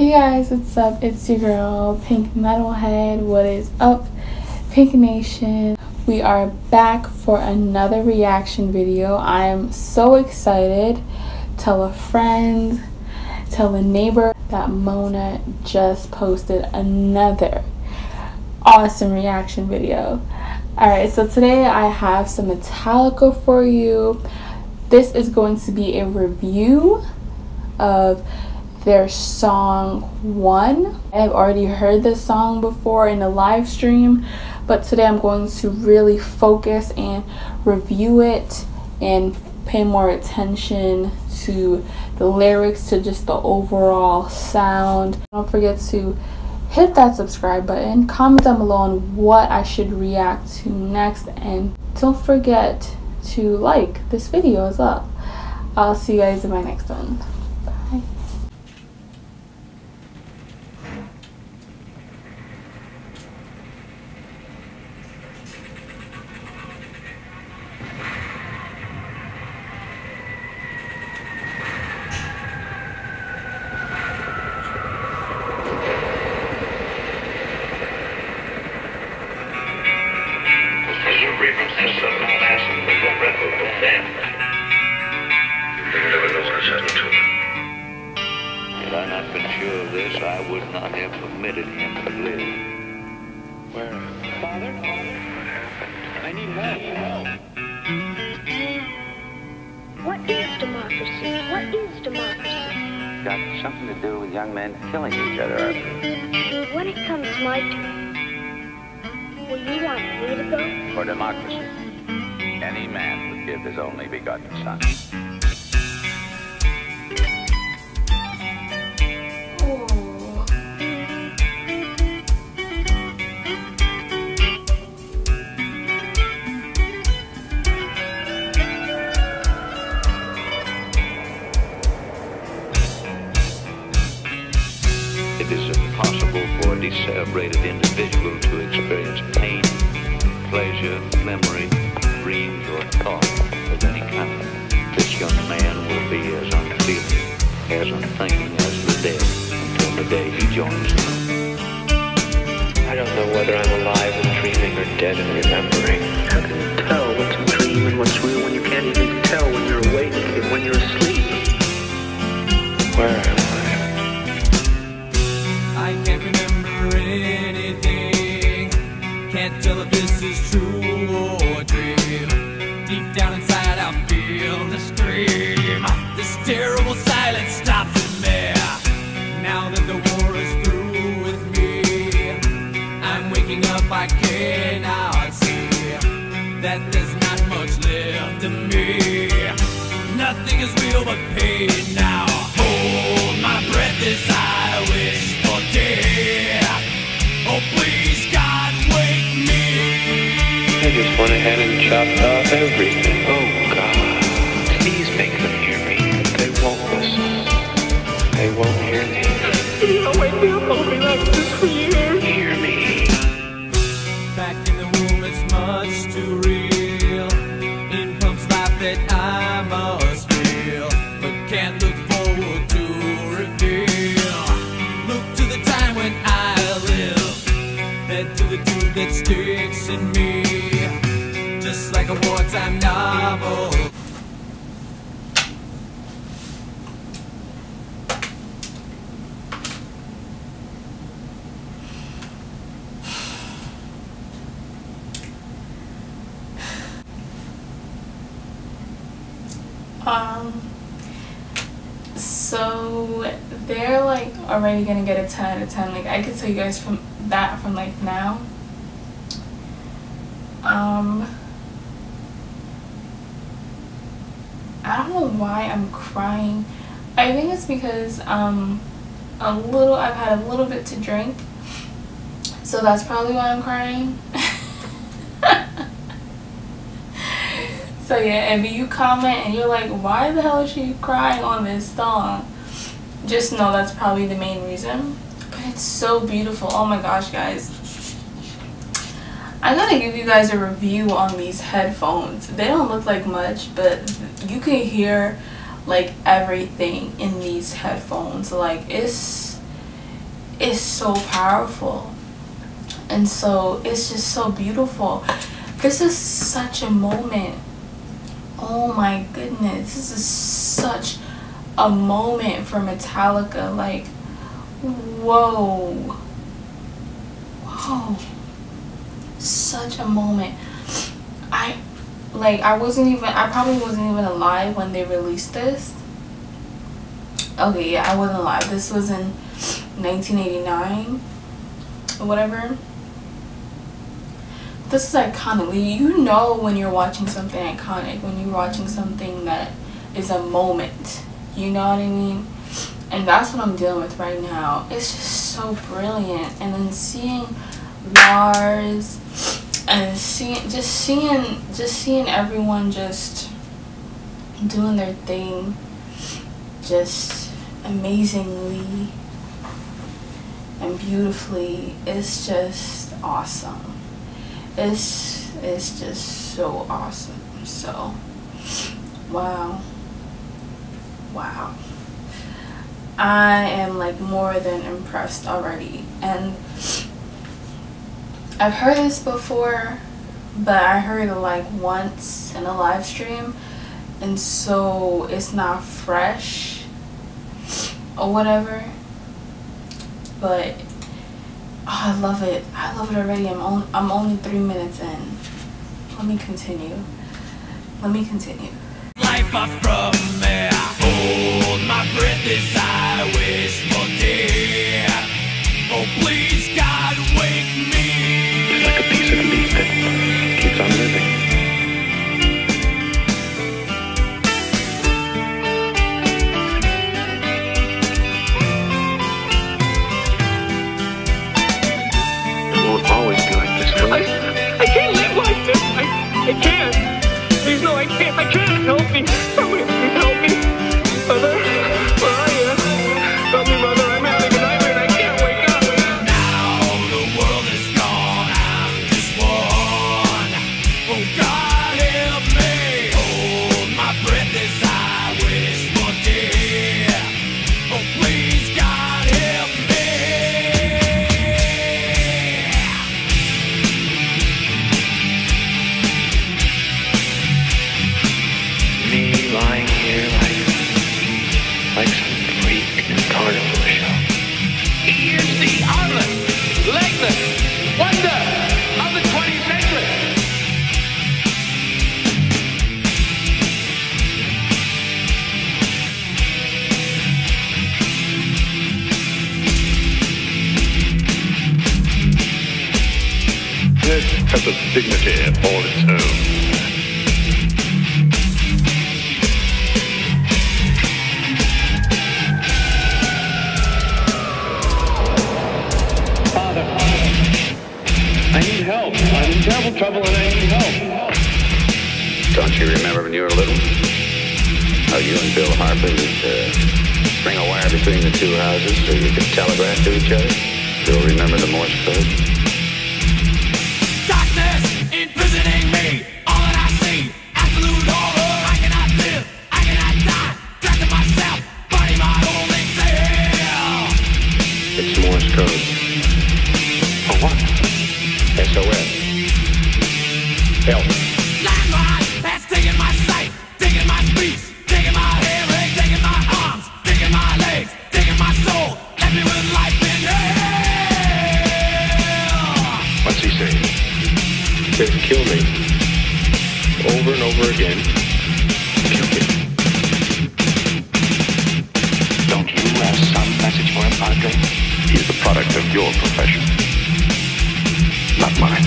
Hey guys, what's up? It's your girl PinkMetalHead. What is up, Pink Nation? We are back for another reaction video. I am so excited. Tell a friend, tell a neighbor that Mona just posted another awesome reaction video. Alright, so today I have some Metallica for you. This is going to be a review of their song One. I've already heard this song before in a live stream, but today I'm going to really focus and review it and pay more attention to the lyrics, to just the overall sound. Don't forget to hit that subscribe button, comment down below on what I should react to next, and don't forget to like this video as well. I'll see you guys in my next one. Bye. Had I not been sure of this, I would not have permitted him to live. Where? Father? I need help. What is democracy? What is democracy? Got something to do with young men killing each other, I believe. When it comes my turn, will you want me to go? For democracy, any man would give his only begotten son. It is impossible for a decerebrated individual to experience pain, pleasure, memory, dreams, or thought of any kind. This young man will be as unfeeling, as unthinking as the dead until the day he joins them. I don't know whether I'm alive and dreaming or dead and remembering. How can you tell what's a dream and what's real when you can't even tell when you're awake and when you're asleep? Where am I? I can't remember anything. Can't tell if this is true or a dream. Deep down inside I feel the scream. This terrible silence stops in me. Now that the war is through with me, I'm waking up, I cannot see that there's not much left of me. Nothing is real but pain now. Hold my breath as I wish for death. Oh please God, wake me. I just went ahead and chopped off everything. Oh God, please make them hear me. They won't listen. They won't hear me. Don't wake me up, I'll be like this for years. Hear me. Back in the womb it's much too real. In pumps life that I must feel, but can't look forward to reveal. Look to the time when I live, fed to the tube that sticks in me, just like a wartime novel. So they're like already gonna get a 10 out of 10. Like I could tell you guys from like now. I don't know why I'm crying. I think it's because I've had a little bit to drink, so that's probably why I'm crying. So yeah, if you comment and you're like, why the hell is she crying on this song? Just know that's probably the main reason. But it's so beautiful. Oh my gosh, guys. I gotta give you guys a review on these headphones. They don't look like much, but you can hear like everything in these headphones. Like it's is so powerful. And so it's just so beautiful. This is such a moment. Oh my goodness, this is such a moment for Metallica. Like, whoa, such a moment. I probably wasn't even alive when they released this. Okay, yeah, I wasn't alive. This was in 1989 or whatever. This is iconic. You know when you're watching something iconic, when you're watching something that is a moment. You know what I mean? And that's what I'm dealing with right now. It's just so brilliant. And then seeing Lars and seeing everyone just doing their thing, just amazingly and beautifully. It's just awesome. It's just so awesome. So wow, I am like more than impressed already. And I've heard this before, but I heard it like once in a live stream, and so it's not fresh or whatever. But oh, I love it. I love it already. I'm only 3 minutes in. Let me continue. Life far from me, I hold my breath as I wish for death. Oh please God, wake me. It's like a piece of meat that keeps on living. It won't always be like this, will it? I can't live like this. I can't. Please, no, I can't. I can't. Help me. Somebody please help me. Mother, where are you? Help me, Mother. I'm having a nightmare and I can't wake up. Now the world is gone, I'm just one. Oh God, help me. Hold my breath as I wish for death. Oh please, God, help me. Me lying here like some freak in a carnival show. He is the armless, legless wonder of the 20th century. It has a dignity all its own. Father, I need help. I'm in terrible trouble and I need help. Don't you remember when you were little? How you and Bill Harper used to string a wire between the two houses so you could telegraph to each other? Still remember the Morse code? Darkness imprisoning me. All that I see, absolute horror. I cannot live, I cannot die. Trapped in myself, fighting my only self. It's Morse code. For what? SOS. Help. Landmine has taken my sight, taken my speech, taken my hearing, taken my arms, taken my legs, taken my soul, left me with life in hell. What's he saying? He says kill me. Over and over again. Kill me. Don't you have some message for him, Padre? He's the product of your profession, not mine.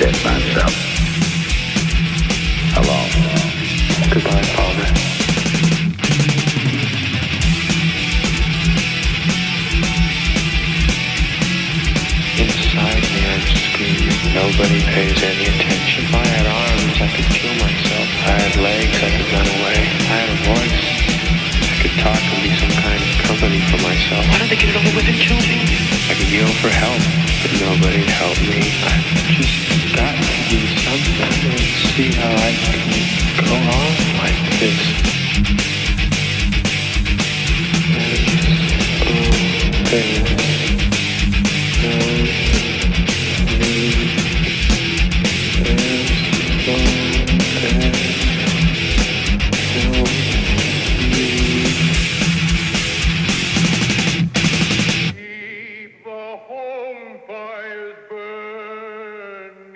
dead by himself. Alone. Goodbye, Father. Inside me, I'm screaming. Nobody pays any attention. If I had arms, I could kill myself. If I had legs, I could run away. If I had a voice, I could talk and be some kind of company for myself. Why don't they get it over with and kill me? I could yell for help, but nobody'd help me. I've just got to do something and see how I can go on like this. Keep the home fires burning.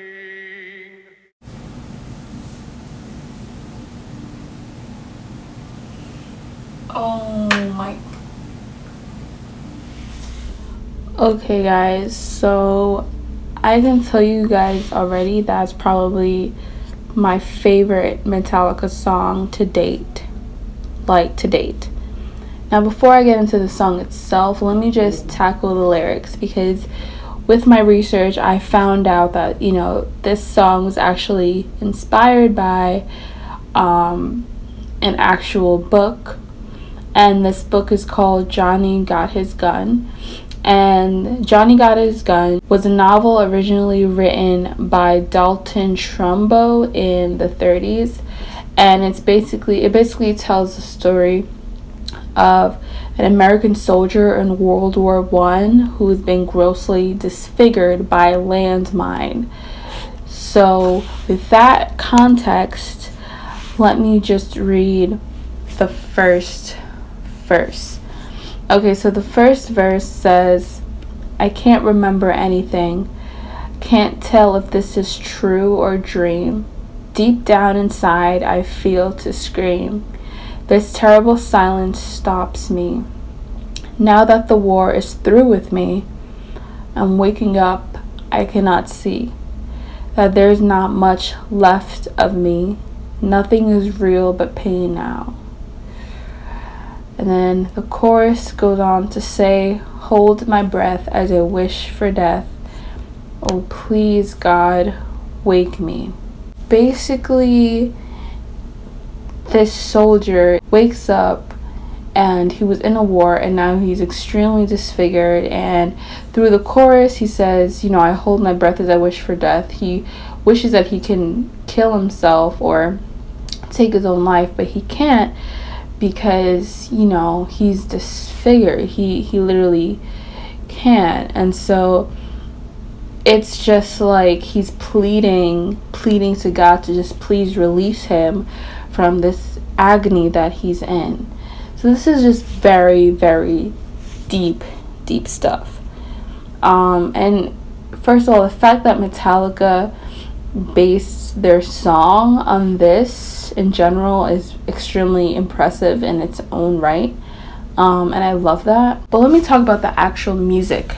Oh my. Okay guys, so I can tell you guys already that's probably my favorite Metallica song to date. Now before I get into the song itself, let me just tackle the lyrics, because with my research I found out that, you know, this song was actually inspired by an actual book, and this book is called Johnny Got His Gun. And Johnny Got His Gun was a novel originally written by Dalton Trumbo in the 30s, and it basically tells the story of an American soldier in World War I who has been grossly disfigured by a landmine. So with that context, let me just read the first verse. Okay, so the first verse says, I can't remember anything, can't tell if this is true or dream. Deep down inside I feel to scream. This terrible silence stops me. Now that the war is through with me, I'm waking up, I cannot see that there's not much left of me. Nothing is real but pain now. And then the chorus goes on to say, hold my breath as I wish for death. Oh, please, God, wake me. Basically, this soldier wakes up and he was in a war and now he's extremely disfigured, and through the chorus he says, you know, I hold my breath as I wish for death. He wishes that he can kill himself or take his own life, but he can't, because, you know, he's disfigured. He literally can't. And so it's just like he's pleading to God to just please release him from this agony that he's in. So this is just very, very deep stuff. And first of all, the fact that Metallica based their song on this in general is extremely impressive in its own right, and I love that. But let me talk about the actual music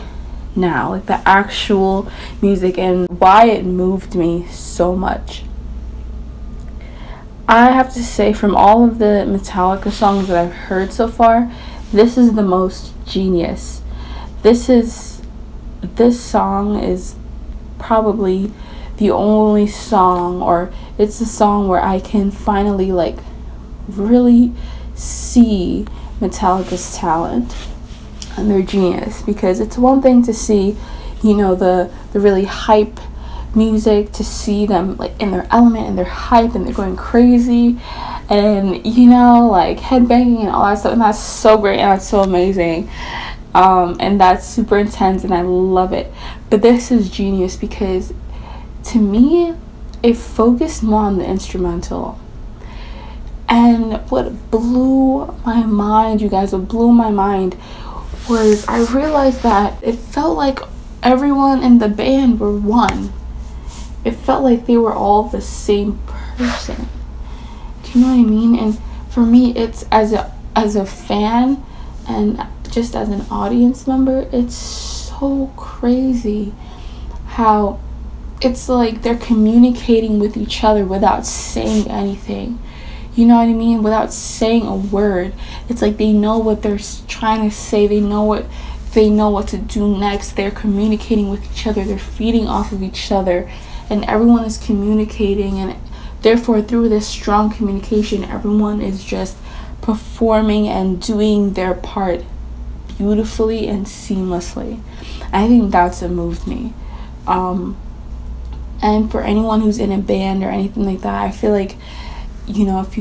now, like the actual music and why it moved me so much. I have to say, from all of the Metallica songs that I've heard so far, this is the most genius. This song is probably the only song, or it's a song where I can finally like really see Metallica's talent and their genius. Because it's one thing to see, you know, the really hype music, to see them like in their element and their hype and they're going crazy and, you know, like headbanging and all that stuff, and that's so great and that's so amazing, and that's super intense and I love it. But this is genius because to me it focused more on the instrumental. And what blew my mind, you guys, what blew my mind was I realized that it felt like everyone in the band were one. It felt like they were all the same person. Do you know what I mean? And for me, it's as a fan and just as an audience member, it's so crazy how it's like they're communicating with each other without saying anything. You know what I mean? Without saying a word. It's like they know what they're trying to say. They know what to do next. They're communicating with each other. They're feeding off of each other. And everyone is communicating. And therefore, through this strong communication, everyone is just performing and doing their part beautifully and seamlessly. I think that's what moved me. And for anyone who's in a band or anything like that, I feel like, you know, if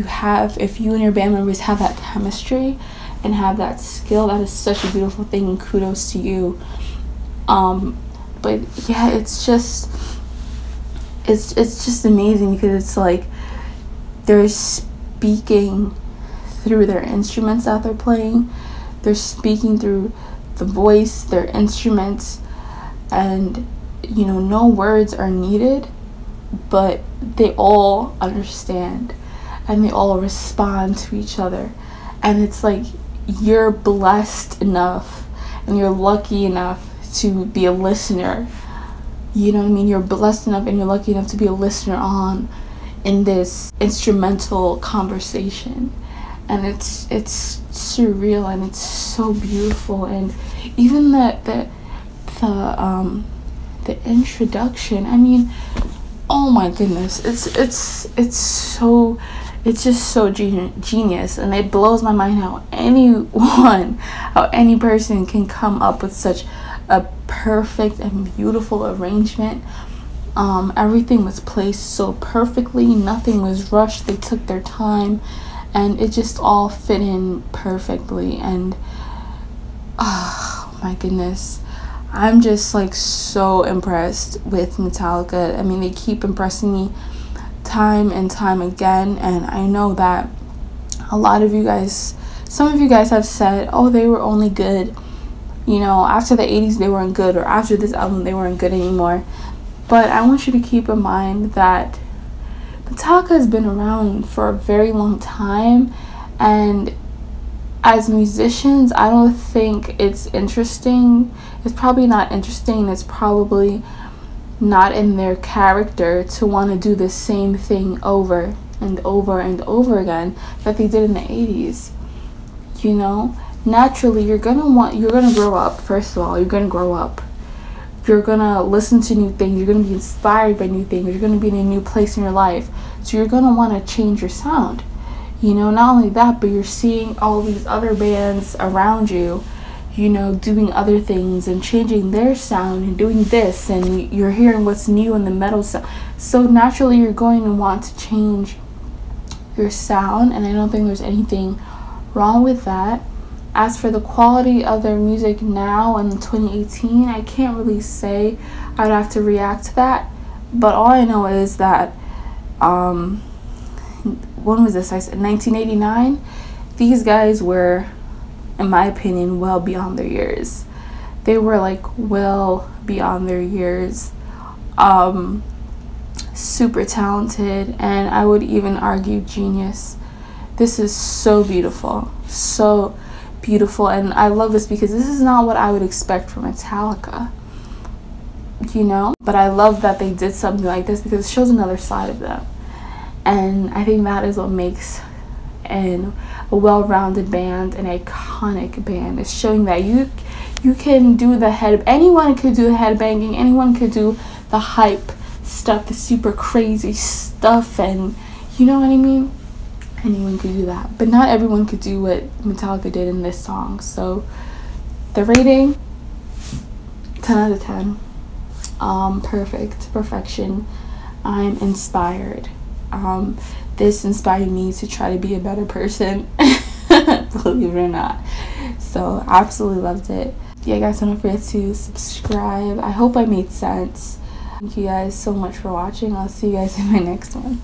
you and your band members have that chemistry and have that skill, that is such a beautiful thing, and kudos to you. But yeah, it's just amazing, because it's like they're speaking through their instruments that they're playing. They're speaking through the voice, their instruments, and you know, no words are needed, but they all understand and they all respond to each other. And it's like you're blessed enough and you're lucky enough to be a listener. You know what I mean? You're blessed enough and you're lucky enough to be a listener on in this instrumental conversation. And it's surreal and it's so beautiful. And even the introduction, I mean, oh my goodness, it's just so genius, and it blows my mind how any person can come up with such a perfect and beautiful arrangement. Everything was placed so perfectly, nothing was rushed, they took their time, and it just all fit in perfectly. And oh my goodness, I'm just like so impressed with Metallica. I mean, they keep impressing me time and time again, and I know that a lot of you guys, some of you guys have said, oh, they were only good, you know, after the 80s they weren't good, or after this album they weren't good anymore. But I want you to keep in mind that Metallica has been around for a very long time, and as musicians, I don't think it's interesting. It's probably not interesting. It's probably not in their character to want to do the same thing over and over and over again that they did in the 80s. You know, naturally you're gonna grow up. First of all, you're gonna grow up. You're gonna listen to new things. You're gonna be inspired by new things. You're gonna be in a new place in your life, so you're gonna want to change your sound. You know, not only that, but you're seeing all these other bands around you, you know, doing other things and changing their sound and doing this, and you're hearing what's new in the metal sound. So naturally you're going to want to change your sound, and I don't think there's anything wrong with that. As for the quality of their music now in 2018, I can't really say. I'd have to react to that, but all I know is that when was this? I said 1989. These guys were, in my opinion, well beyond their years. They were like well beyond their years. Super talented, and I would even argue genius. This is so beautiful, so beautiful, and I love this because this is not what I would expect from Metallica, you know. But I love that they did something like this because it shows another side of them. And I think that is what makes a well-rounded band an iconic band. It's showing that you can do the anyone could do the headbanging, anyone could do the hype stuff, the super crazy stuff, and you know what I mean? Anyone could do that. But not everyone could do what Metallica did in this song. So the rating, 10 out of 10. Perfection. I'm inspired. This inspired me to try to be a better person, believe it or not. So absolutely loved it. Yeah guys, don't forget to subscribe. I hope I made sense. Thank you guys so much for watching. I'll see you guys in my next one.